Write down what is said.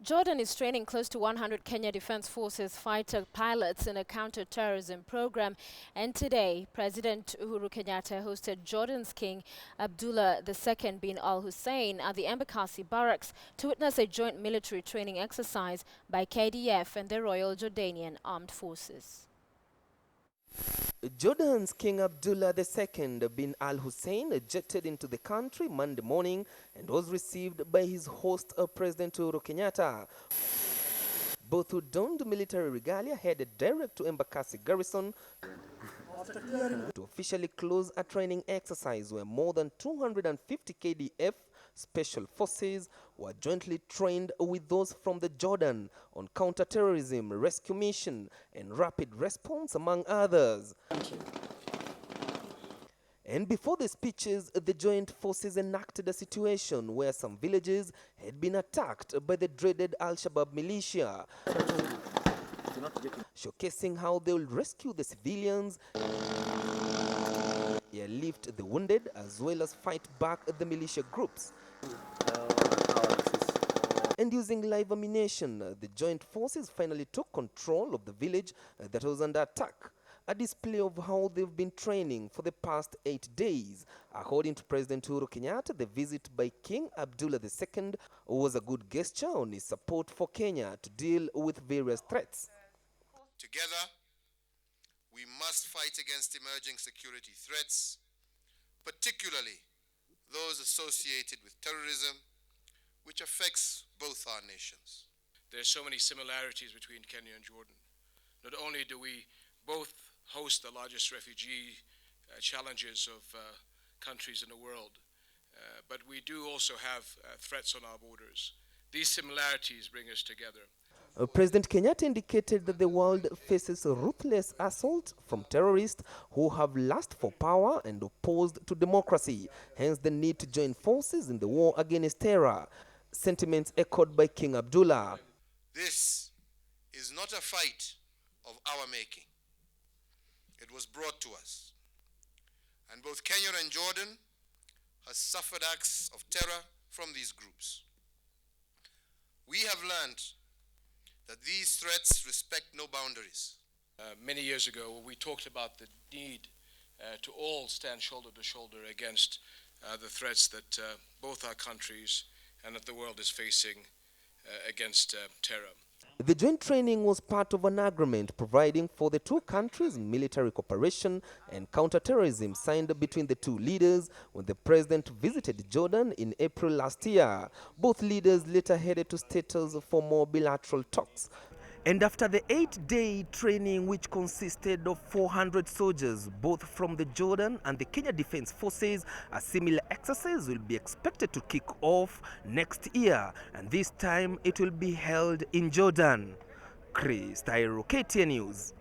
Jordan is training close to 100 Kenya Defense Forces fighter pilots in a counter-terrorism program. And today, President Uhuru Kenyatta hosted Jordan's King Abdullah II bin al-Hussein at the Embakasi barracks to witness a joint military training exercise by KDF and the Royal Jordanian Armed Forces. Jordan's King Abdullah II bin al-Hussein jetted into the country Monday morning and was received by his host, President Uhuru Kenyatta. Both who donned military regalia headed direct to Embakasi garrison to officially close a training exercise where more than 250 KDF special forces were jointly trained with those from the Jordan on counter-terrorism, rescue mission, and rapid response, among others. And before the speeches, the joint forces enacted a situation where some villages had been attacked by the dreaded Al-Shabaab militia, showcasing how they will rescue the civilians, airlift the wounded, as well as fight back the militia groups. And using live ammunition, the joint forces finally took control of the village that was under attack. A display of how they've been training for the past 8 days. According to President Uhuru Kenyatta, the visit by King Abdullah II was a good gesture on his support for Kenya to deal with various threats. Together, we must fight against emerging security threats, particularly those associated with terrorism, which affects both our nations. There are so many similarities between Kenya and Jordan. Not only do we both host the largest refugee challenges of countries in the world, but we do also have threats on our borders. These similarities bring us together. President Kenyatta indicated that the world faces a ruthless assault from terrorists who have lust for power and opposed to democracy, hence the need to join forces in the war against terror. Sentiments echoed by King Abdullah. This is not a fight of our making. It was brought to us. And both Kenya and Jordan have suffered acts of terror from these groups. We have learned that these threats respect no boundaries. Many years ago, we talked about the need to all stand shoulder to shoulder against the threats that both our countries and that the world is facing against terror. The joint training was part of an agreement providing for the two countries' military cooperation and counter-terrorism signed between the two leaders when the president visited Jordan in April last year. Both leaders later headed to status for more bilateral talks. And after the 8-day training, which consisted of 400 soldiers, both from the Jordan and the Kenya Defense Forces, a similar exercise will be expected to kick off next year. And this time, it will be held in Jordan. Chris Tairo, KTN News.